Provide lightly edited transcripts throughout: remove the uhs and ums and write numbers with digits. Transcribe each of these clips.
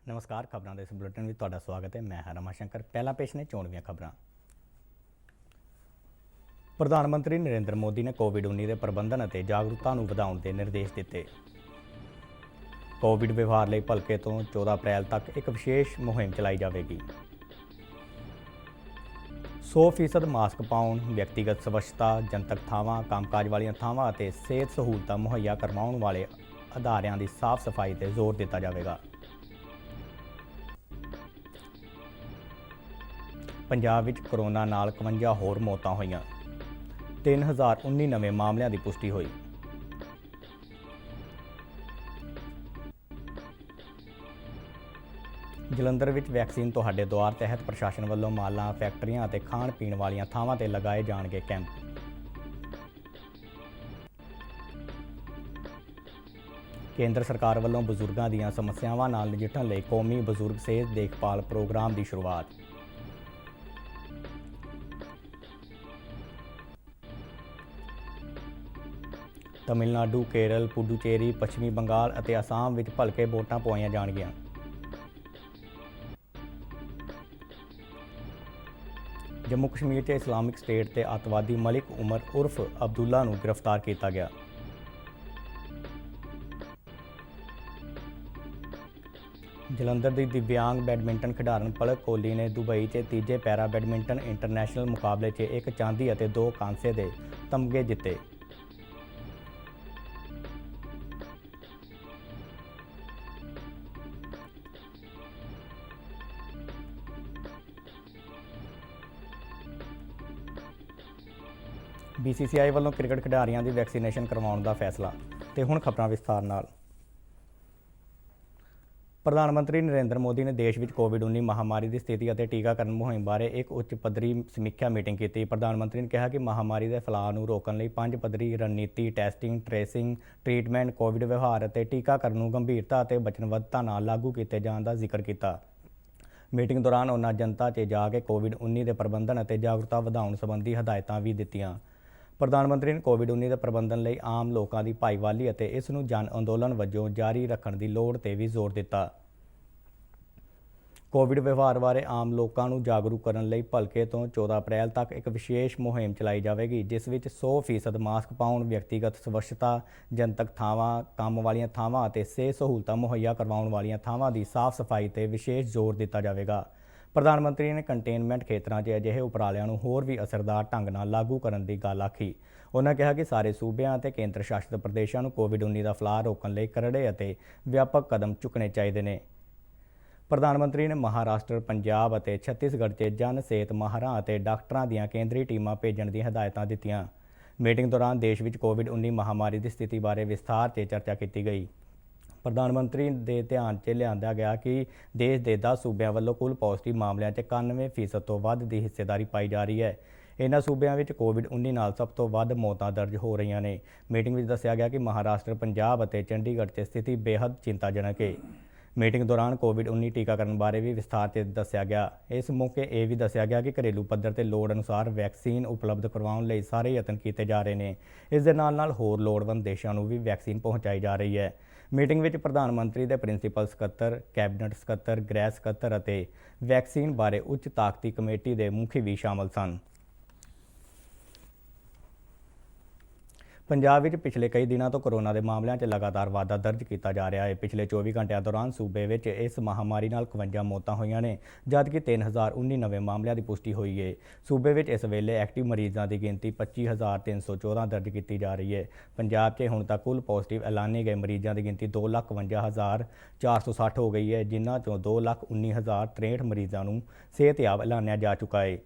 नमस्कार। खबरों के इस बुलेटिन में तुहाडा स्वागत है। मैं हाँ रमाशंकर। पहला पेश ने चोण दीआं खबरां। प्रधानमंत्री नरेंद्र मोदी ने कोविड-19 के प्रबंधन और जागरूकता नूं वधाउण के निर्देश दिए। कोविड व्यवहार लई भलके तो 14 अप्रैल तक एक विशेष मुहिम चलाई जाएगी। 100% मास्क पाउण, व्यक्तिगत स्वच्छता, जनतक थावां, कामकाज वालियां थावां और सेहत सहूलतां मुहैया करवाउण वाले अदारियां की साफ सफाई पर जोर दिता जाएगा। पंजाब विच कोरोना नाल 51 होर मौतां होईयां। 3019 नवे मामलों की पुष्टि हुई। जलंधर विच वैक्सीन तुहाडे द्वार तहत प्रशासन वालों मालां, फैक्ट्रियां ते खाण पीण वालियां थावां ते लगाए जाणगे कैंप। केंद्र सरकार वालों बजुर्गों दीआं समस्यावां नाल नजिठण लई कौमी बजुर्ग सेहत देखभाल प्रोग्राम की शुरुआत। तमिलनाडु, केरल, पुडुचेरी, पश्चिमी बंगाल और आसाम विच भलके वोटां पवाईयां जाणगीਆਂ। जम्मू कश्मीर च इस्लामिक स्टेट के अतवादी मलिक उमर उर्फ अब्दुल्ला नूं गिरफ्तार किया गया। जलंधर की दिव्यांग बैडमिंटन खिडारन पलक कोहली ने दुबई के तीजे पैरा बैडमिंटन इंटरनैशनल मुकाबले च एक चांदी और 2 कांसे के तमगे जिते। BCCI वालों क्रिकेट खिडारियों की वैक्सीनेशन करवाउण का फैसला। तो हुण खबरां विस्तार नाल। प्रधानमंत्री नरेंद्र मोदी ने देश में कोविड-19 महामारी की स्थिति और टीकाकरण मुहिम बारे एक उच्च पद्धरी समीक्षा मीटिंग की। प्रधानमंत्री ने कहा कि महामारी के फैलाव को रोकने लई 5 पद्धरी रणनीति, टेस्टिंग, ट्रेसिंग, ट्रीटमेंट, कोविड व्यवहार और टीकाकरण को गंभीरता और वचनबद्धता नाल लागू किए जाने का जिक्र किया। मीटिंग दौरान उन्होंने जनता 'च जाके कोविड-19 के प्रबंधन और जागरूकता वधाउण संबंधी हदायतां भी दित्तियां। प्रधानमंत्री ने कोविड-19 के प्रबंधन लई आम लोगों की भाईवाली और इस नूं जन अंदोलन वजों जारी रखने की लोड़ ते भी जोर दिता। कोविड व्यवहार बारे आम लोगों को जागरूक करने लई भलके तो 14 अप्रैल तक एक विशेष मुहिम चलाई जाएगी, जिस विच 100% मास्क पाउण, व्यक्तिगत स्वच्छता, जनतक थावां, काम वालियां थावां और सेहत सहूलतां मुहैया करवाउण वालियां थावां की साफ सफाई पर विशेष जोर दिता जाएगा। प्रधानमंत्री ने कंटेनमेंट खेतरां 'च अजिहे उपरालिਆਂ ਨੂੰ होर भी असरदार ढंग नाल लागू करने की गल आखी। उन्होंने कहा कि सारे सूबਿਆਂ ਅਤੇ केंद्र शासित प्रदेशों को कोविड-19 का फैलाव रोकने लई करड़े ਅਤੇ व्यापक कदम चुकने चाहिए ने। प्रधानमंत्री ने महाराष्ट्र, पंजाब और छत्तीसगढ़ के जन सेहत माहरां और डॉक्टरां दीआं केंद्रीय टीमां भेजण दी हदायतां दित्तियां। मीटिंग दौरान देश में कोविड-19 महामारी की स्थिति बारे विस्तार से चर्चा की गई। प्रधानमंत्री के ध्यान से लिया गया कि देश के 10 सूबਿਆਂ ਵੱਲੋਂ कुल पॉजिटिव मामलों 91% तो वध की हिस्सेदारी पाई जा रही है। इन्होंने सूबਿਆਂ ਵਿੱਚ कोविड-19 नाल सब तो वध मौतां दर्ज हो रही ने। मीटिंग में दस्सिया गया कि महाराष्ट्र, पंजाब और चंडीगढ़ से स्थिति बेहद चिंताजनक है। मीटिंग दौरान कोविड-19 टीकाकरण बारे भी विस्तार से दस्सिया गया। इस मौके यह भी दस्सिया गया कि घरेलू पद्धर ते लोड़ अनुसार वैक्सीन उपलब्ध करवाउण लई सारे यतन किए जा रहे हैं। इस दे नाल होर लोड़वंद देशों को भी वैक्सीन पहुँचाई जा रही है। मीटिंग में प्रधानमंत्री के प्रिंसीपल सकत्तर, कैबिनेट सकत्तर, गृह सकत्तर और वैक्सीन बारे उच्च ताकती कमेटी के मुखी भी शामिल सन। पंजाब में पिछले कई दिनों तो कोरोना के मामलों 'च लगातार वाधा दर्ज किया जा रहा है। पिछले 24 घंटिया दौरान सूबे में इस महामारी नाल 51 मौतां होईयां ने, जबकि 3019 नवे मामलों की पुष्टि हुई है। सूबे में इस वेले एक्टिव मरीजों की गिनती 25,314 दर्ज की जा रही है। पंजाब में हुण तक कुल पॉजिटिव ऐलाने गए मरीजों की गिनती 2,52,460 हो गई है, जिन्हों चों 2,19,063 मरीजों को सेहतयाब ऐलानिया जा चुका है।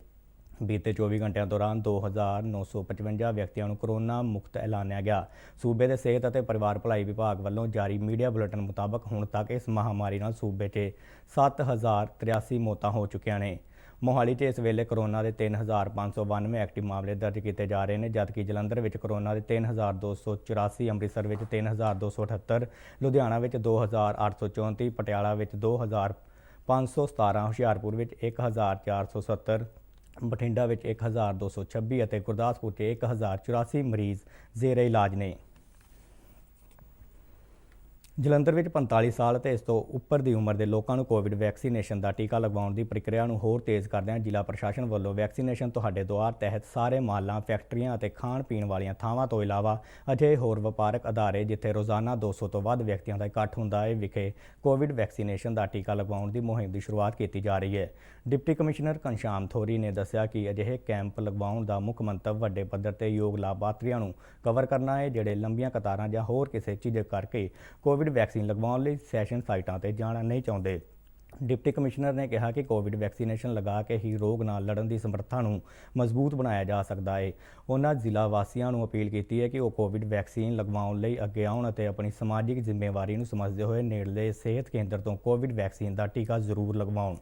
बीते 24 घंटिया दौरान 2,955 व्यक्तियों को कोरोना मुक्त ऐलानिया गया। सूबे के सेहत और परिवार भलाई विभाग वालों जारी मीडिया बुलेटिन मुताबक हुण तक इस महामारी नाल सूबे 'च 7,083 मौतां हो चुकियां ने। मोहाली च इस वेले कोरोना के 3,592 एक्टिव मामले दर्ज किए जा रहे हैं, जबकि जलंधर में कोरोना के 3,284, अमृतसर में 3,278, लुधियाना में 2,834, पटियाला में 2,517, हुशियारपुर में 1,470, बठिंडा में 1,226 और गुरदासपुर के 1,084 मरीज जेरे इलाज ने। ਜਲੰਧਰ ਵਿੱਚ 45 ਸਾਲ ਅਤੇ ਇਸ ਤੋਂ ਉੱਪਰ ਦੀ ਉਮਰ ਦੇ ਲੋਕਾਂ ਨੂੰ ਕੋਵਿਡ ਵੈਕਸੀਨੇਸ਼ਨ ਦਾ ਟੀਕਾ ਲਗਵਾਉਣ ਦੀ ਪ੍ਰਕਿਰਿਆ ਨੂੰ ਹੋਰ ਤੇਜ਼ ਕਰਦਿਆਂ ਜ਼ਿਲ੍ਹਾ ਪ੍ਰਸ਼ਾਸਨ ਵੱਲੋਂ ਵੈਕਸੀਨੇਸ਼ਨ ਤੁਹਾਡੇ ਦੁਆਰ ਤਹਿਤ ਸਾਰੇ ਮਾਲਾਂ, ਫੈਕਟਰੀਆਂ ਅਤੇ ਖਾਣ ਪੀਣ ਵਾਲੀਆਂ ਥਾਵਾਂ ਤੋਂ ਇਲਾਵਾ ਅਜਿਹੇ ਹੋਰ ਵਪਾਰਕ ਅਦਾਰੇ ਜਿੱਥੇ ਰੋਜ਼ਾਨਾ 200 ਤੋਂ ਵੱਧ ਵਿਅਕਤੀਆਂ ਦਾ ਇਕੱਠ ਹੁੰਦਾ ਹੈ ਵਿਖੇ ਕੋਵਿਡ ਵੈਕਸੀਨੇਸ਼ਨ ਦਾ ਟੀਕਾ ਲਗਵਾਉਣ ਦੀ ਮੁਹਿੰਮ ਦੀ ਸ਼ੁਰੂਆਤ ਕੀਤੀ ਜਾ ਰਹੀ ਹੈ। ਡਿਪਟੀ ਕਮਿਸ਼ਨਰ ਘਨਸ਼ਾਮ ਥੋਰੀ ਨੇ ਦੱਸਿਆ ਕਿ ਅਜਿਹੇ ਕੈਂਪ ਲਗਵਾਉਣ ਦਾ ਮੁੱਖ ਮੰਤਵ ਵੱਡੇ ਪੱਧਰ ਤੇ ਯੋਗ ਲਾਭਪਾਤਰੀਆਂ ਨੂੰ ਕਵਰ ਕਰਨਾ ਹੈ ਜਿਹੜੇ ਲੰਬੀਆਂ ਕਤਾਰਾਂ ਜਾਂ ਹੋਰ ਕਿਸੇ ਝਿਜਕ ਕਰਕੇ ਕੋਵਿਡ ਵੈਕਸੀਨ ਲਗਵਾਉਣ ਲਈ ਸੈਸ਼ਨ ਸਾਈਟਾਂ ਤੇ ਜਾਣਾ ਨਹੀਂ ਚਾਹੁੰਦੇ। ਡਿਪਟੀ ਕਮਿਸ਼ਨਰ ਨੇ ਕਿਹਾ ਕਿ ਕੋਵਿਡ ਵੈਕਸੀਨੇਸ਼ਨ ਲਗਾ ਕੇ ਹੀ ਰੋਗ ਨਾਲ ਲੜਨ ਦੀ ਸਮਰੱਥਾ ਨੂੰ ਮਜ਼ਬੂਤ ਬਣਾਇਆ ਜਾ ਸਕਦਾ ਹੈ। ਉਹਨਾਂ ਜ਼ਿਲ੍ਹਾ ਵਾਸੀਆਂ ਨੂੰ ਅਪੀਲ ਕੀਤੀ ਹੈ ਕਿ ਉਹ ਕੋਵਿਡ ਵੈਕਸੀਨ ਲਗਵਾਉਣ ਲਈ ਅੱਗੇ ਆਉਣ ਅਤੇ ਆਪਣੀ ਸਮਾਜਿਕ ਜ਼ਿੰਮੇਵਾਰੀ ਨੂੰ ਸਮਝਦੇ ਹੋਏ ਨੇੜਲੇ ਸਿਹਤ ਕੇਂਦਰ ਤੋਂ ਕੋਵਿਡ ਵੈਕਸੀਨ ਦਾ ਟੀਕਾ ਜ਼ਰੂਰ ਲਗਵਾਉਣ।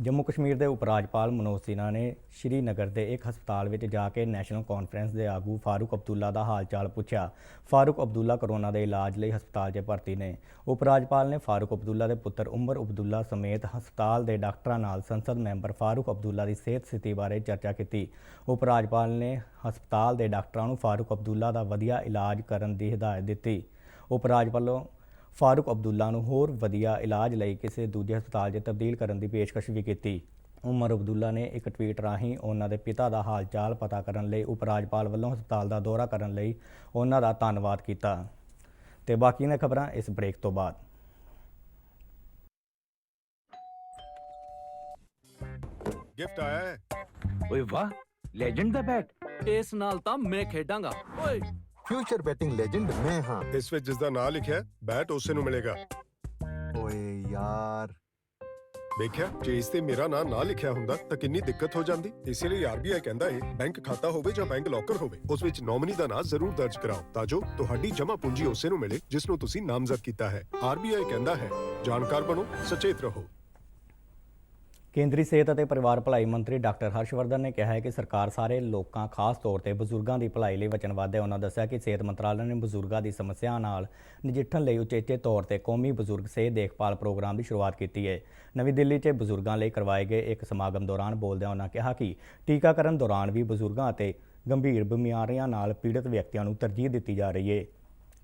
ਜੰਮੂ ਕਸ਼ਮੀਰ ਦੇ ਉਪ ਰਾਜਪਾਲ ਮਨੋਜ ਸਿਨਹਾ ਨੇ ਸ਼੍ਰੀਨਗਰ ਦੇ ਇੱਕ ਹਸਪਤਾਲ ਵਿੱਚ ਜਾ ਕੇ ਨੈਸ਼ਨਲ ਕਾਨਫਰੰਸ ਦੇ ਆਗੂ ਫਾਰੂਕ ਅਬਦੁੱਲਾ ਦਾ ਹਾਲ ਚਾਲ ਪੁੱਛਿਆ। ਫਾਰੂਕ ਅਬਦੁੱਲਾ ਕੋਰੋਨਾ ਦੇ ਇਲਾਜ ਲਈ ਹਸਪਤਾਲ 'ਚ ਭਰਤੀ ਨੇ। ਉਪ ਰਾਜਪਾਲ ਨੇ ਫਾਰੂਕ ਅਬਦੁੱਲਾ ਦੇ ਪੁੱਤਰ ਉਮਰ ਅਬਦੁੱਲਾ ਸਮੇਤ ਹਸਪਤਾਲ ਦੇ ਡਾਕਟਰਾਂ ਨਾਲ ਸੰਸਦ ਮੈਂਬਰ ਫਾਰੂਕ ਅਬਦੁੱਲਾ ਦੀ ਸਿਹਤ ਸਥਿਤੀ ਬਾਰੇ ਚਰਚਾ ਕੀਤੀ। ਉਪ ਰਾਜਪਾਲ ਨੇ ਹਸਪਤਾਲ ਦੇ ਡਾਕਟਰਾਂ ਨੂੰ ਫਾਰੂਕ ਅਬਦੁੱਲਾ ਦਾ ਵਧੀਆ ਇਲਾਜ ਕਰਨ ਦੀ ਹਦਾਇਤ ਦਿੱਤੀ। ਉਪ ਰਾਜਪਾਲ ਵੱਲੋਂ ਫਾਰੂਕ ਅਬਦੁੱਲਾ ਨੂੰ ਹੋਰ ਵਧੀਆ ਇਲਾਜ ਲਈ ਕਿਸੇ ਦੂਜੇ ਹਸਪਤਾਲ 'ਚ ਤਬਦੀਲ ਕਰਨ ਦੀ ਪੇਸ਼ਕਸ਼ ਵੀ ਕੀਤੀ। ਉਮਰ ਅਬਦੁੱਲਾ ਨੇ ਇੱਕ ਟਵੀਟ ਰਾਹੀਂ ਉਹਨਾਂ ਦੇ ਪਿਤਾ ਦਾ ਹਾਲ ਚਾਲ ਪਤਾ ਕਰਨ ਲਈ ਉਪ ਰਾਜਪਾਲ ਵੱਲੋਂ ਹਸਪਤਾਲ ਦਾ ਦੌਰਾ ਕਰਨ ਲਈ ਉਹਨਾਂ ਦਾ ਧੰਨਵਾਦ ਕੀਤਾ। ਤੇ ਬਾਕੀ ਦੀਆਂ ਖਬਰਾਂ ਇਸ ਬ੍ਰੇਕ ਤੋਂ ਬਾਅਦ। ਗਿਫਟ ਆਇਆ ਹੈ। ਓਏ ਵਾਹ, ਲੈਜੈਂਡ ਦਾ ਬੈਟ। ਇਸ ਨਾਲ ਤਾਂ ਮੈਂ ਖੇਡਾਂਗਾ। ਓਏ ਫਿਊਚਰ ਬੈਟਿੰਗ ਲੈਜੈਂਡ ਮੈਂ ਹਾਂ। ਇਸ ਵਿੱਚ ਜਿਸ ਦਾ ਨਾਂ ਲਿਖਿਆ ਹੈ, ਬੈਟ ਉਸੇ ਨੂੰ ਮਿਲੇਗਾ। ਓਏ ਯਾਰ, ਦੇਖਿਆ, ਜੇ ਇਸ ਤੇ ਮੇਰਾ ਨਾਂ ਨਾ ਲਿਖਿਆ ਹੁੰਦਾ ਤਾਂ ਕਿੰਨੀ ਦਿੱਕਤ ਹੋ ਜਾਂਦੀ। ਇਸੇ ਲਈ ਆਰਬੀਆਈ ਕਹਿੰਦਾ ਹੈ ਬੈਂਕ ਖਾਤਾ ਹੋਵੇ ਜਾਂ ਬੈਂਕ ਲੋਕਰ ਹੋਵੇ, ਉਸ ਵਿੱਚ ਨੋਮਿਨੀ ਦਾ ਨਾਂ ਜ਼ਰੂਰ ਦਰਜ ਕਰਾਓ ਤਾਂ ਜੋ ਤੁਹਾਡੀ ਜਮ੍ਹਾਂ ਪੂੰਜੀ ਉਸੇ ਨੂੰ ਮਿਲੇ ਜਿਸ ਨੂੰ ਤੁਸੀਂ ਨਾਮਜ਼ਦ ਕੀਤਾ ਹੈ। ਆਰਬੀਆਈ ਕਹਿੰਦਾ ਹੈ ਜਾਣਕਾਰ ਬਣੋ, ਸੁਚੇਤ ਰਹੋ। ਕੇਂਦਰੀ ਸਿਹਤ ਅਤੇ ਪਰਿਵਾਰ ਭਲਾਈ ਮੰਤਰੀ ਡਾਕਟਰ ਹਰਸ਼ਵਰਧਨ ਨੇ ਕਿਹਾ ਹੈ ਕਿ ਸਰਕਾਰ ਸਾਰੇ ਲੋਕਾਂ ਖਾਸ ਤੌਰ ਤੇ ਬਜ਼ੁਰਗਾਂ ਦੀ ਭਲਾਈ ਲਈ ਵਚਨਬੱਧ ਹੈ। ਉਹਨਾਂ ਦੱਸਿਆ ਕਿ ਸਿਹਤ ਮੰਤਰਾਲੇ ਨੇ ਬਜ਼ੁਰਗਾਂ ਦੀ ਸਮੱਸਿਆ ਨਾਲ ਨਜਿੱਠਣ ਲਈ ਉਚੇਚੇ ਤੌਰ ਤੇ ਕੌਮੀ ਬਜ਼ੁਰਗ ਸਿਹਤ ਦੇਖਭਾਲ ਪ੍ਰੋਗਰਾਮ ਦੀ ਸ਼ੁਰੂਆਤ ਕੀਤੀ ਹੈ। ਨਵੀਂ ਦਿੱਲੀ 'ਚ ਬਜ਼ੁਰਗਾਂ ਲਈ ਕਰਵਾਏ ਗਏ ਇੱਕ ਸਮਾਗਮ ਦੌਰਾਨ ਬੋਲਦਿਆਂ ਉਹਨਾਂ ਕਿਹਾ ਕਿ ਟੀਕਾਕਰਨ ਦੌਰਾਨ ਵੀ ਬਜ਼ੁਰਗਾਂ ਅਤੇ ਗੰਭੀਰ ਬਿਮਾਰੀਆਂ ਨਾਲ ਪੀੜਤ ਵਿਅਕਤੀਆਂ ਨੂੰ ਤਰਜੀਹ ਦਿੱਤੀ ਜਾ ਰਹੀ ਹੈ।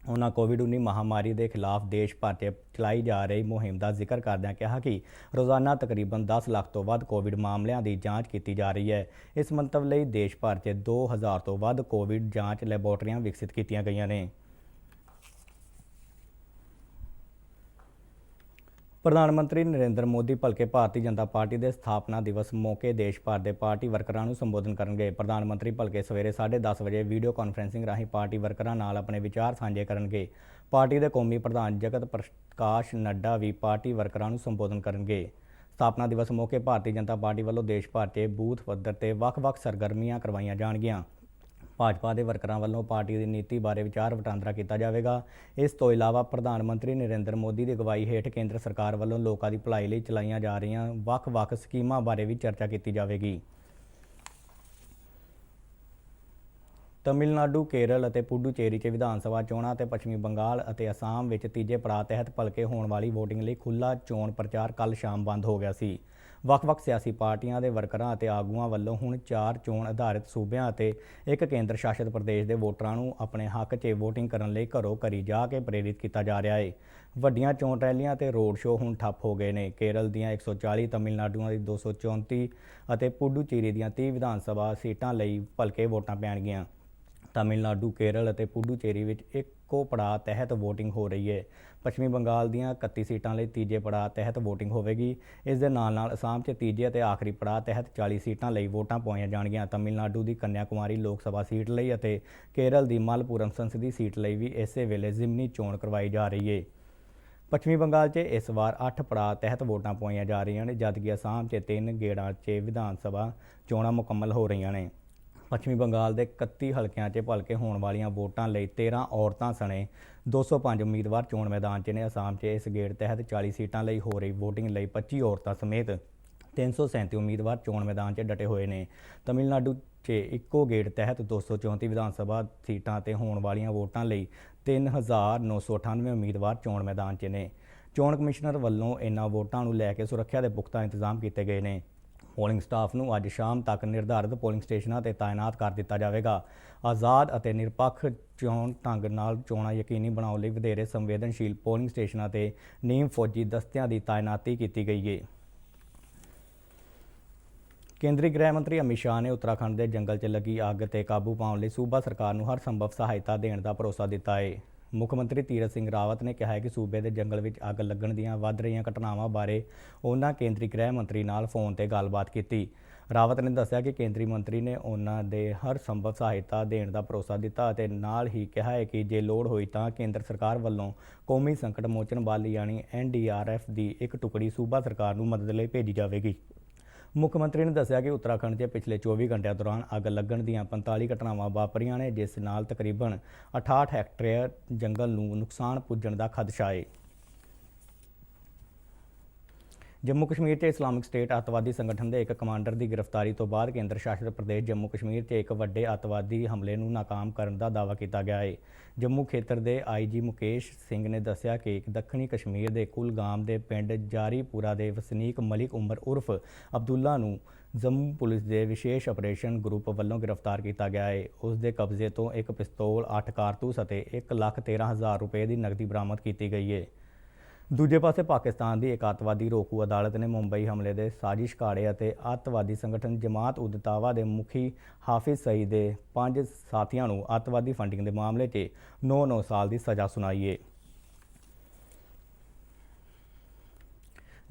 ਉਹਨਾਂ ਕੋਵਿਡ-19 ਮਹਾਮਾਰੀ ਦੇ ਖਿਲਾਫ ਦੇਸ਼ ਭਰ 'ਚ ਚਲਾਈ ਜਾ ਰਹੀ ਮੁਹਿੰਮ ਦਾ ਜ਼ਿਕਰ ਕਰਦਿਆਂ ਕਿਹਾ ਕਿ ਰੋਜ਼ਾਨਾ ਤਕਰੀਬਨ 10 ਲੱਖ ਤੋਂ ਵੱਧ ਕੋਵਿਡ ਮਾਮਲਿਆਂ ਦੀ ਜਾਂਚ ਕੀਤੀ ਜਾ ਰਹੀ ਹੈ। ਇਸ ਮੰਤਵ ਲਈ ਦੇਸ਼ ਭਰ 'ਚ 2000 ਤੋਂ ਵੱਧ ਕੋਵਿਡ ਜਾਂਚ ਲੈਬੋਰੇਟਰੀਆਂ ਵਿਕਸਿਤ ਕੀਤੀਆਂ ਗਈਆਂ ਨੇ। ਪ੍ਰਧਾਨ ਮੰਤਰੀ ਨਰਿੰਦਰ ਮੋਦੀ ਭਲਕੇ ਭਾਰਤੀ ਜਨਤਾ ਪਾਰਟੀ ਦੇ ਸਥਾਪਨਾ ਦਿਵਸ ਮੌਕੇ ਦੇਸ਼ ਭਰ ਦੇ ਪਾਰਟੀ ਵਰਕਰਾਂ ਨੂੰ ਸੰਬੋਧਨ ਕਰਨਗੇ। ਪ੍ਰਧਾਨ ਮੰਤਰੀ ਭਲਕੇ ਸਵੇਰੇ 10:30 ਵਜੇ ਵੀਡੀਓ ਕਾਨਫਰੰਸਿੰਗ ਰਾਹੀਂ ਪਾਰਟੀ ਵਰਕਰਾਂ ਨਾਲ ਆਪਣੇ ਵਿਚਾਰ ਸਾਂਝੇ ਕਰਨਗੇ। ਪਾਰਟੀ ਦੇ ਕੌਮੀ ਪ੍ਰਧਾਨ ਜਗਤ ਪ੍ਰਕਾਸ਼ ਨੱਡਾ ਵੀ ਪਾਰਟੀ ਵਰਕਰਾਂ ਨੂੰ ਸੰਬੋਧਨ ਕਰਨਗੇ। ਸਥਾਪਨਾ ਦਿਵਸ ਮੌਕੇ ਭਾਰਤੀ ਜਨਤਾ ਪਾਰਟੀ ਵੱਲੋਂ ਦੇਸ਼ ਭਰ 'ਚ ਬੂਥ ਪੱਧਰ ਤੇ ਵੱਖ-ਵੱਖ ਸਰਗਰਮੀਆਂ ਕਰਵਾਈਆਂ ਜਾਣਗੀਆਂ। ਭਾਜਪਾ ਦੇ ਵਰਕਰਾਂ ਵੱਲੋਂ ਪਾਰਟੀ ਦੀ ਨੀਤੀ ਬਾਰੇ ਵਿਚਾਰ ਵਟਾਂਦਰਾ ਕੀਤਾ ਜਾਵੇਗਾ। ਇਸ ਤੋਂ ਇਲਾਵਾ ਪ੍ਰਧਾਨ ਮੰਤਰੀ ਨਰਿੰਦਰ ਮੋਦੀ ਦੀ ਅਗਵਾਈ ਹੇਠ ਕੇਂਦਰ ਸਰਕਾਰ ਵੱਲੋਂ ਲੋਕਾਂ ਦੀ ਭਲਾਈ ਲਈ ਚਲਾਈਆਂ ਜਾ ਰਹੀਆਂ ਵੱਖ-ਵੱਖ ਸਕੀਮਾਂ ਬਾਰੇ ਵੀ ਚਰਚਾ ਕੀਤੀ ਜਾਵੇਗੀ। ਤਮਿਲਨਾਡੂ, ਕੇਰਲ ਅਤੇ ਪੁਡੂਚੇਰੀ 'ਚ ਵਿਧਾਨ ਸਭਾ ਚੋਣਾਂ ਅਤੇ ਪੱਛਮੀ ਬੰਗਾਲ ਅਤੇ ਅਸਾਮ ਵਿੱਚ ਤੀਜੇ ਪੜਾਅ ਤਹਿਤ ਭਲਕੇ ਹੋਣ ਵਾਲੀ ਵੋਟਿੰਗ ਲਈ ਖੁੱਲ੍ਹਾ ਚੋਣ ਪ੍ਰਚਾਰ ਕੱਲ੍ਹ ਸ਼ਾਮ ਬੰਦ ਹੋ ਗਿਆ ਸੀ। ਵੱਖ-ਵੱਖ ਸਿਆਸੀ ਪਾਰਟੀਆਂ ਦੇ ਵਰਕਰਾਂ ਅਤੇ ਆਗੂਆਂ ਵੱਲੋਂ ਹੁਣ 4 ਚੋਣ ਆਧਾਰਿਤ ਸੂਬਿਆਂ ਅਤੇ ਇੱਕ ਕੇਂਦਰ ਸ਼ਾਸਿਤ ਪ੍ਰਦੇਸ਼ ਦੇ ਵੋਟਰਾਂ ਨੂੰ ਆਪਣੇ ਹੱਕ 'ਚ ਵੋਟਿੰਗ ਕਰਨ ਲਈ ਘਰੋਂ ਘਰੀ ਜਾ ਕੇ ਪ੍ਰੇਰਿਤ ਕੀਤਾ ਜਾ ਰਿਹਾ ਹੈ। ਵੱਡੀਆਂ ਚੋਣ ਰੈਲੀਆਂ ਅਤੇ ਰੋਡ ਸ਼ੋਅ ਹੁਣ ਠੱਪ ਹੋ ਗਏ ਨੇ। ਕੇਰਲ ਦੀਆਂ 140, ਤਮਿਲਨਾਡੂ ਦੀ 234 ਅਤੇ ਪੁਡੂਚੇਰੀ ਦੀਆਂ 30 ਵਿਧਾਨ ਸਭਾ ਸੀਟਾਂ ਲਈ ਭਲਕੇ ਵੋਟਾਂ ਪੈਣਗੀਆਂ। ਤਮਿਲਨਾਡੂ, ਕੇਰਲ ਅਤੇ ਪੁਡੂਚੇਰੀ ਵਿੱਚ ਇੱਕੋ ਪੜਾਅ ਤਹਿਤ ਵੋਟਿੰਗ ਹੋ ਰਹੀ ਹੈ। ਪੱਛਮੀ ਬੰਗਾਲ ਦੀਆਂ 31 ਸੀਟਾਂ ਲਈ ਤੀਜੇ ਪੜਾਅ ਤਹਿਤ ਵੋਟਿੰਗ ਹੋਵੇਗੀ। ਇਸ ਦੇ ਨਾਲ-ਨਾਲ ਅਸਾਮ 'ਚ ਤੀਜੇ ਅਤੇ ਆਖਰੀ ਪੜਾਅ ਤਹਿਤ 40 ਸੀਟਾਂ ਲਈ ਵੋਟਾਂ ਪਾਈਆਂ ਜਾਣਗੀਆਂ। ਤਮਿਲਨਾਡੂ ਦੀ ਕੰਨਿਆਕੁਮਾਰੀ ਲੋਕ ਸਭਾ ਸੀਟ ਲਈ ਅਤੇ ਕੇਰਲ ਦੀ ਮਲਪੁਰਮ ਸੰਸਦੀ ਸੀਟ ਲਈ ਵੀ ਇਸੇ ਵੇਲੇ ਜ਼ਿਮਨੀ ਚੋਣ ਕਰਵਾਈ ਜਾ ਰਹੀ ਹੈ। ਪੱਛਮੀ ਬੰਗਾਲ 'ਚ ਇਸ ਵਾਰ 8 ਪੜਾਅ ਤਹਿਤ ਵੋਟਾਂ ਪਾਈਆਂ ਜਾ ਰਹੀਆਂ ਨੇ, ਜਦਕਿ ਅਸਾਮ 'ਚ 3 ਗੇੜਾਂ 'ਚ ਵਿਧਾਨ ਸਭਾ ਚੋਣਾਂ ਮੁਕੰਮਲ ਹੋ ਰਹੀਆਂ ਨੇ। ਪੱਛਮੀ ਬੰਗਾਲ ਦੇ 31 ਹਲਕਿਆਂ 'ਚ ਭਲਕੇ ਹੋਣ ਵਾਲੀਆਂ ਵੋਟਾਂ ਲਈ 13 ਔਰਤਾਂ ਸਣੇ 205 ਉਮੀਦਵਾਰ ਚੋਣ ਮੈਦਾਨ 'ਚ ਨੇ। ਅਸਾਮ 'ਚ ਇਸ ਗੇੜ ਤਹਿਤ 40 ਸੀਟਾਂ ਲਈ ਹੋ ਰਹੀ ਵੋਟਿੰਗ ਲਈ 25 ਔਰਤਾਂ ਸਮੇਤ 337 ਉਮੀਦਵਾਰ ਚੋਣ ਮੈਦਾਨ 'ਚ ਡਟੇ ਹੋਏ ਨੇ। ਤਮਿਲਨਾਡੂ 'ਚ ਇੱਕੋ ਗੇੜ ਤਹਿਤ 234 ਵਿਧਾਨ ਸਭਾ ਸੀਟਾਂ 'ਤੇ ਹੋਣ ਵਾਲੀਆਂ ਵੋਟਾਂ ਲਈ 3998 ਉਮੀਦਵਾਰ ਚੋਣ ਮੈਦਾਨ 'ਚ ਨੇ। ਚੋਣ ਕਮਿਸ਼ਨਰ ਵੱਲੋਂ ਇਨ੍ਹਾਂ ਵੋਟਾਂ ਨੂੰ ਲੈ ਕੇ ਸੁਰੱਖਿਆ ਦੇ ਪੁਖਤਾ ਇੰਤਜ਼ਾਮ ਕੀਤੇ ਗਏ ਨੇ। ਪੋਲਿੰਗ ਸਟਾਫ ਨੂੰ ਅੱਜ ਸ਼ਾਮ ਤੱਕ ਨਿਰਧਾਰਤ ਪੋਲਿੰਗ ਸਟੇਸ਼ਨਾਂ ਤੇ ਤਾਇਨਾਤ ਕਰ ਦਿੱਤਾ ਜਾਵੇਗਾ। ਆਜ਼ਾਦ ਅਤੇ ਨਿਰਪੱਖ ਚੋਣ ਢੰਗ ਨਾਲ ਚੋਣਾਂ ਯਕੀਨੀ ਬਣਾਉਣ ਲਈ ਵਧੇਰੇ ਸੰਵੇਦਨਸ਼ੀਲ ਪੋਲਿੰਗ ਸਟੇਸ਼ਨਾਂ ਤੇ ਨੀਮ ਫੌਜੀ ਦਸਤਿਆਂ ਦੀ ਤਾਇਨਾਤੀ ਕੀਤੀ ਗਈ ਹੈ। ਕੇਂਦਰੀ ਗ੍ਰਹਿ ਮੰਤਰੀ ਅਮਿਤ ਸ਼ਾਹ ਨੇ ਉੱਤਰਾਖੰਡ ਦੇ ਜੰਗਲ 'ਚ ਲੱਗੀ ਅੱਗ ਤੇ ਕਾਬੂ ਪਾਉਣ ਲਈ ਸੂਬਾ ਸਰਕਾਰ ਨੂੰ ਹਰ ਸੰਭਵ ਸਹਾਇਤਾ ਦੇਣ ਦਾ ਭਰੋਸਾ ਦਿੱਤਾ ਹੈ। ਮੁੱਖ ਮੰਤਰੀ ਤੀਰਥ ਸਿੰਘ ਰਾਵਤ ਨੇ ਕਿਹਾ ਹੈ ਕਿ ਸੂਬੇ ਦੇ ਜੰਗਲ ਵਿੱਚ ਅੱਗ ਲੱਗਣ ਦੀਆਂ ਵੱਧ ਰਹੀਆਂ ਘਟਨਾਵਾਂ ਬਾਰੇ ਉਹਨਾਂ ਕੇਂਦਰੀ ਗ੍ਰਹਿ ਮੰਤਰੀ ਨਾਲ ਫੋਨ ਤੇ ਗੱਲਬਾਤ ਕੀਤੀ। ਰਾਵਤ ਨੇ ਦੱਸਿਆ ਕਿ ਕੇਂਦਰੀ ਮੰਤਰੀ ਨੇ ਉਹਨਾਂ ਦੇ ਹਰ ਸੰਭਵ ਸਹਾਇਤਾ ਦੇਣ ਦਾ ਭਰੋਸਾ ਦਿੱਤਾ ਅਤੇ ਨਾਲ ਹੀ ਕਿਹਾ ਹੈ ਕਿ ਜੇ ਲੋੜ ਹੋਈ ਤਾਂ ਕੇਂਦਰ ਸਰਕਾਰ ਵੱਲੋਂ ਕੌਮੀ ਸੰਕਟ ਮੋਚਨ ਬਲ ਯਾਨੀ NDRF ਦੀ ਇੱਕ ਟੁਕੜੀ ਸੂਬਾ ਸਰਕਾਰ ਨੂੰ ਮਦਦ ਲਈ ਭੇਜੀ ਜਾਵੇਗੀ। ਮੁੱਖ ਮੰਤਰੀ ਨੇ ਦੱਸਿਆ ਕਿ ਉੱਤਰਾਖੰਡ 'ਚ ਪਿਛਲੇ 24 ਘੰਟਿਆਂ ਦੌਰਾਨ ਅੱਗ ਲੱਗਣ ਦੀਆਂ 45 ਘਟਨਾਵਾਂ ਵਾਪਰੀਆਂ ਨੇ, ਜਿਸ ਨਾਲ ਤਕਰੀਬਨ 68 ਹੈਕਟੇਅਰ ਜੰਗਲ ਨੂੰ ਨੁਕਸਾਨ ਪੁੱਜਣ ਦਾ ਖਦਸ਼ਾ ਹੈ। ਜੰਮੂ ਕਸ਼ਮੀਰ 'ਚ ਇਸਲਾਮਿਕ ਸਟੇਟ ਅੱਤਵਾਦੀ ਸੰਗਠਨ ਦੇ ਇੱਕ ਕਮਾਂਡਰ ਦੀ ਗ੍ਰਿਫਤਾਰੀ ਤੋਂ ਬਾਅਦ ਕੇਂਦਰ ਸ਼ਾਸਿਤ ਪ੍ਰਦੇਸ਼ ਜੰਮੂ ਕਸ਼ਮੀਰ 'ਚ ਇੱਕ ਵੱਡੇ ਅੱਤਵਾਦੀ ਹਮਲੇ ਨੂੰ ਨਾਕਾਮ ਕਰਨ ਦਾ ਦਾਅਵਾ ਕੀਤਾ ਗਿਆ ਹੈ। ਜੰਮੂ ਖੇਤਰ ਦੇ IG ਮੁਕੇਸ਼ ਸਿੰਘ ਨੇ ਦੱਸਿਆ ਕਿ ਦੱਖਣੀ ਕਸ਼ਮੀਰ ਦੇ ਕੁਲਗਾਮ ਦੇ ਪਿੰਡ ਜਾਰੀਪੁਰਾ ਦੇ ਵਸਨੀਕ ਮਲਿਕ ਉਮਰ ਉਰਫ ਅਬਦੁੱਲਾ ਨੂੰ ਜੰਮੂ ਪੁਲਿਸ ਦੇ ਵਿਸ਼ੇਸ਼ ਆਪਰੇਸ਼ਨ ਗਰੁੱਪ ਵੱਲੋਂ ਗ੍ਰਿਫਤਾਰ ਕੀਤਾ ਗਿਆ ਹੈ। ਉਸ ਦੇ ਕਬਜ਼ੇ ਤੋਂ ਇੱਕ ਪਿਸਤੌਲ, 8 ਕਾਰਤੂਸ ਅਤੇ 1,13,000 ਰੁਪਏ ਦੀ ਨਕਦੀ ਬਰਾਮਦ ਕੀਤੀ ਗਈ ਹੈ। ਦੂਜੇ ਪਾਸੇ ਪਾਕਿਸਤਾਨ ਦੀ ਇੱਕ ਅੱਤਵਾਦੀ ਰੋਕੂ ਅਦਾਲਤ ਨੇ ਮੁੰਬਈ ਹਮਲੇ ਦੇ ਸਾਜ਼ਿਸ਼ ਘਾੜੇ ਅਤੇ ਅੱਤਵਾਦੀ ਸੰਗਠਨ ਜਮਾਤ ਉਦ ਦਾਵਾ ਦੇ ਮੁਖੀ ਹਾਫਿਜ਼ ਸਈਦ ਦੇ 5 ਸਾਥੀਆਂ ਨੂੰ ਅੱਤਵਾਦੀ ਫੰਡਿੰਗ ਦੇ ਮਾਮਲੇ 'ਚ 9 ਸਾਲ ਦੀ ਸਜ਼ਾ ਸੁਣਾਈ ਹੈ।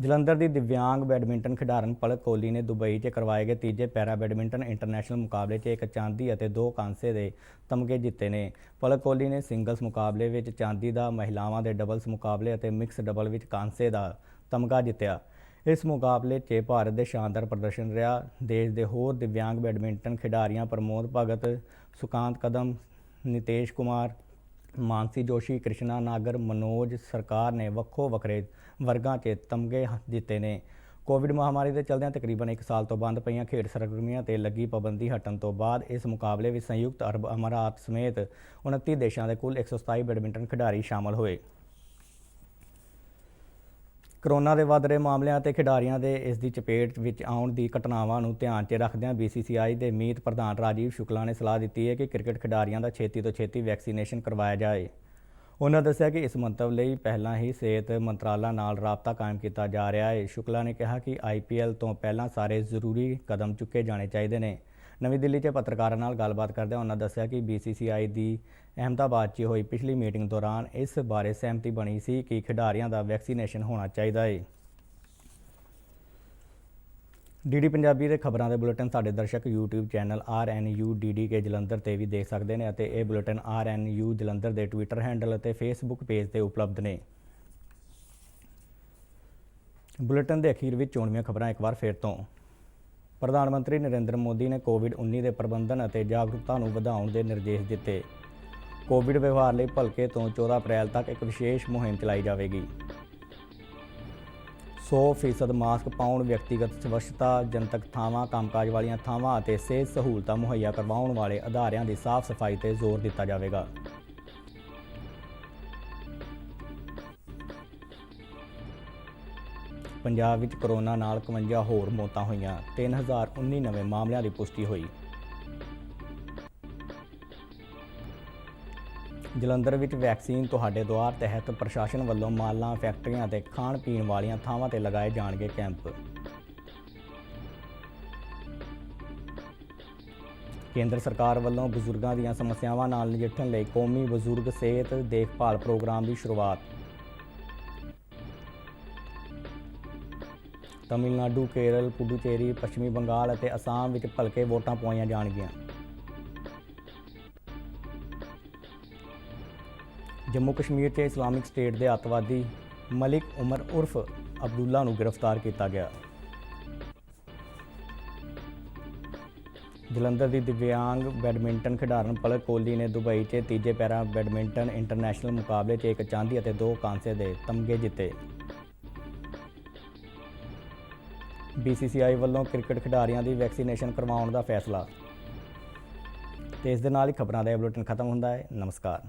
ਜਲੰਧਰ ਦੀ ਦਿਵਿਆਂਗ ਬੈਡਮਿੰਟਨ ਖਿਡਾਰਨ ਪਲਕ ਕੋਹਲੀ ਨੇ ਦੁਬਈ 'ਚ ਕਰਵਾਏ ਗਏ ਤੀਜੇ ਪੈਰਾ ਬੈਡਮਿੰਟਨ ਇੰਟਰਨੈਸ਼ਨਲ ਮੁਕਾਬਲੇ 'ਚ ਇੱਕ ਚਾਂਦੀ ਅਤੇ 2 ਕਾਂਸੇ ਦੇ ਤਮਗੇ ਜਿੱਤੇ ਨੇ। ਪਲਕ ਕੋਹਲੀ ਨੇ ਸਿੰਗਲਸ ਮੁਕਾਬਲੇ ਵਿੱਚ ਚਾਂਦੀ ਦਾ, ਮਹਿਲਾਵਾਂ ਦੇ ਡਬਲਸ ਮੁਕਾਬਲੇ ਅਤੇ ਮਿਕਸ ਡਬਲ ਵਿੱਚ ਕਾਂਸੇ ਦਾ ਤਮਗਾ ਜਿੱਤਿਆ। ਇਸ ਮੁਕਾਬਲੇ 'ਚ ਭਾਰਤ ਦੇ ਸ਼ਾਨਦਾਰ ਪ੍ਰਦਰਸ਼ਨ ਰਿਹਾ। ਦੇਸ਼ ਦੇ ਹੋਰ ਦਿਵਿਆਂਗ ਬੈਡਮਿੰਟਨ ਖਿਡਾਰੀਆਂ ਪ੍ਰਮੋਦ ਭਗਤ, ਸੁਕਾਂਤ ਕਦਮ, ਨਿਤੇਸ਼ ਕੁਮਾਰ, ਮਾਨਸੀ ਜੋਸ਼ੀ, ਕ੍ਰਿਸ਼ਨਾ ਨਾਗਰ, ਮਨੋਜ ਸਰਕਾਰ ਨੇ ਵੱਖੋ ਵੱਖਰੇ ਵਰਗਾਂ 'ਚ ਤਮਗੇ ਜਿੱਤੇ ਨੇ। ਕੋਵਿਡ ਮਹਾਮਾਰੀ ਦੇ ਚਲਦਿਆਂ ਤਕਰੀਬਨ 1 ਸਾਲ ਤੋਂ ਬੰਦ ਪਈਆਂ ਖੇਡ ਸਰਗਰਮੀਆਂ ਤੇ ਲੱਗੀ ਪਾਬੰਦੀ ਹਟਣ ਤੋਂ ਬਾਅਦ ਇਸ ਮੁਕਾਬਲੇ ਵਿੱਚ ਸੰਯੁਕਤ ਅਰਬ ਅਮਰਾਤ ਸਮੇਤ 29 ਦੇਸ਼ਾਂ ਦੇ ਕੁੱਲ 127 ਬੈਡਮਿੰਟਨ ਖਿਡਾਰੀ ਸ਼ਾਮਲ ਹੋਏ। ਕਰੋਨਾ ਦੇ ਵੱਧ ਰਹੇ ਮਾਮਲਿਆਂ ਅਤੇ ਖਿਡਾਰੀਆਂ ਦੇ ਇਸ ਦੀ ਚਪੇਟ ਵਿੱਚ ਆਉਣ ਦੀ ਘਟਨਾਵਾਂ ਨੂੰ ਧਿਆਨ 'ਚ ਰੱਖਦਿਆਂ BCCI ਦੇ ਮੀਤ ਪ੍ਰਧਾਨ ਰਾਜੀਵ ਸ਼ੁਕਲਾ ਨੇ ਸਲਾਹ ਦਿੱਤੀ ਹੈ ਕਿ ਕ੍ਰਿਕਟ ਖਿਡਾਰੀਆਂ ਦਾ ਛੇਤੀ ਤੋਂ ਛੇਤੀ ਵੈਕਸੀਨੇਸ਼ਨ ਕਰਵਾਇਆ ਜਾਏ। ਉਹਨਾਂ ਦੱਸਿਆ ਕਿ ਇਸ ਮੰਤਵ ਲਈ ਪਹਿਲਾਂ ਹੀ ਸਿਹਤ ਮੰਤਰਾਲਾ ਨਾਲ ਰਾਬਤਾ ਕਾਇਮ ਕੀਤਾ ਜਾ ਰਿਹਾ ਹੈ। ਸ਼ੁਕਲਾ ਨੇ ਕਿਹਾ ਕਿ IPL ਤੋਂ ਪਹਿਲਾਂ ਸਾਰੇ ਜ਼ਰੂਰੀ ਕਦਮ ਚੁੱਕੇ ਜਾਣੇ ਚਾਹੀਦੇ ਨੇ। ਨਵੀਂ ਦਿੱਲੀ 'ਚ ਪੱਤਰਕਾਰਾਂ ਨਾਲ ਗੱਲਬਾਤ ਕਰਦਿਆਂ ਉਹਨਾਂ ਦੱਸਿਆ ਕਿ BCCI ਦੀ ਅਹਿਮਦਾਬਾਦ 'ਚ ਹੋਈ ਪਿਛਲੀ ਮੀਟਿੰਗ ਦੌਰਾਨ ਇਸ ਬਾਰੇ ਸਹਿਮਤੀ ਬਣੀ ਸੀ ਕਿ ਖਿਡਾਰੀਆਂ ਦਾ ਵੈਕਸੀਨੇਸ਼ਨ ਹੋਣਾ ਚਾਹੀਦਾ ਹੈ। DD ਪੰਜਾਬੀ ਦੇ ਖਬਰਾਂ ਦੇ ਬੁਲੇਟਿਨ ਸਾਡੇ ਦਰਸ਼ਕ YouTube channel RNU DDK Jalandhar ਤੇ ਵੀ ਦੇਖ ਸਕਦੇ ਨੇ ਅਤੇ ਇਹ ਬੁਲੇਟਿਨ RNU ਜਲੰਧਰ ਦੇ ਟਵਿੱਟਰ ਹੈਂਡਲ ਅਤੇ Facebook ਪੇਜ ਤੇ ਉਪਲਬਧ ਨੇ। ਬੁਲੇਟਿਨ ਦੇ ਅਖੀਰ ਵਿੱਚ ਚੋਣਵੀਆਂ ਖਬਰਾਂ ਇੱਕ ਵਾਰ ਫਿਰ ਤੋਂ। ਪ੍ਰਧਾਨ ਮੰਤਰੀ ਨਰਿੰਦਰ ਮੋਦੀ ਨੇ COVID-19 ਦੇ ਪ੍ਰਬੰਧਨ ਅਤੇ ਜਾਗਰੂਕਤਾ ਨੂੰ ਵਧਾਉਣ ਦੇ ਨਿਰਦੇਸ਼ ਦਿੱਤੇ। ਕੋਵਿਡ ਵਿਵਹਾਰ ਲਈ ਭਲਕੇ ਤੋਂ 14 ਅਪ੍ਰੈਲ ਤੱਕ ਇੱਕ ਵਿਸ਼ੇਸ਼ ਮੁਹਿੰਮ ਚਲਾਈ ਜਾਵੇਗੀ। 100% ਮਾਸਕ ਪਾਉਣ, ਵਿਅਕਤੀਗਤ ਸਵੱਛਤਾ, ਜਨਤਕ ਥਾਵਾਂ, ਕੰਮਕਾਜ ਵਾਲੀਆਂ ਥਾਵਾਂ ਅਤੇ ਸਿਹਤ ਸਹੂਲਤਾਂ ਮੁਹੱਈਆ ਕਰਵਾਉਣ ਵਾਲੇ ਅਦਾਰਿਆਂ ਦੀ ਸਾਫ਼ ਸਫਾਈ ਤੇ ਜ਼ੋਰ ਦਿੱਤਾ ਜਾਵੇਗਾ। ਪੰਜਾਬ ਵਿੱਚ ਕੋਰੋਨਾ ਨਾਲ 51 ਹੋਰ ਮੌਤਾਂ ਹੋਈਆਂ। 3019 ਨਵੇਂ ਮਾਮਲਿਆਂ ਦੀ ਪੁਸ਼ਟੀ ਹੋਈ। ਜਲੰਧਰ ਵਿੱਚ ਵੈਕਸੀਨ ਤੁਹਾਡੇ ਦੁਆਰ ਤਹਿਤ ਪ੍ਰਸ਼ਾਸਨ ਵੱਲੋਂ ਮਾਲਾਂ, ਫੈਕਟਰੀਆਂ ਅਤੇ ਖਾਣ ਪੀਣ ਵਾਲੀਆਂ ਥਾਵਾਂ ਤੇ ਲਗਾਏ ਜਾਣਗੇ ਕੈਂਪ। ਕੇਂਦਰ ਸਰਕਾਰ ਵੱਲੋਂ ਬਜ਼ੁਰਗਾਂ ਦੀਆਂ ਸਮੱਸਿਆਵਾਂ ਨਾਲ ਨਜਿੱਠਣ ਲਈ ਕੌਮੀ ਬਜ਼ੁਰਗ ਸਿਹਤ ਦੇਖਭਾਲ ਪ੍ਰੋਗਰਾਮ ਦੀ ਸ਼ੁਰੂਆਤ। ਤਮਿਲਨਾਡੂ, ਕੇਰਲ, ਪੁਡੂਚੇਰੀ, ਪੱਛਮੀ ਬੰਗਾਲ ਅਤੇ ਅਸਾਮ ਵਿੱਚ ਭਲਕੇ ਵੋਟਾਂ ਪਵਾਈਆਂ ਜਾਣਗੀਆਂ। ਜੰਮੂ ਕਸ਼ਮੀਰ 'ਚ ਇਸਲਾਮਿਕ ਸਟੇਟ ਦੇ ਅੱਤਵਾਦੀ ਮਲਿਕ ਉਮਰ ਉਰਫ ਅਬਦੁੱਲਾ ਨੂੰ ਗ੍ਰਿਫਤਾਰ ਕੀਤਾ ਗਿਆ। ਜਲੰਧਰ ਦੀ ਦਿਵਿਆਂਗ ਬੈਡਮਿੰਟਨ ਖਿਡਾਰਨ ਪਲਕ ਕੋਹਲੀ ਨੇ ਦੁਬਈ 'ਚ ਤੀਜੇ ਪੈਰਾ ਬੈਡਮਿੰਟਨ ਇੰਟਰਨੈਸ਼ਨਲ ਮੁਕਾਬਲੇ 'ਚ ਇੱਕ ਚਾਂਦੀ ਅਤੇ 2 ਕਾਂਸੇ ਦੇ ਤਮਗੇ ਜਿੱਤੇ। BCCI ਵੱਲੋਂ ਕ੍ਰਿਕਟ ਖਿਡਾਰੀਆਂ ਦੀ ਵੈਕਸੀਨੇਸ਼ਨ ਕਰਵਾਉਣ ਦਾ ਫੈਸਲਾ। ਤੇ ਇਸ ਦੇ ਨਾਲ ਹੀ ਖਬਰਾਂ ਦਾ ਇਹ ਬੁਲੇਟਿਨ ਖਤਮ ਹੁੰਦਾ ਹੈ। ਨਮਸਕਾਰ।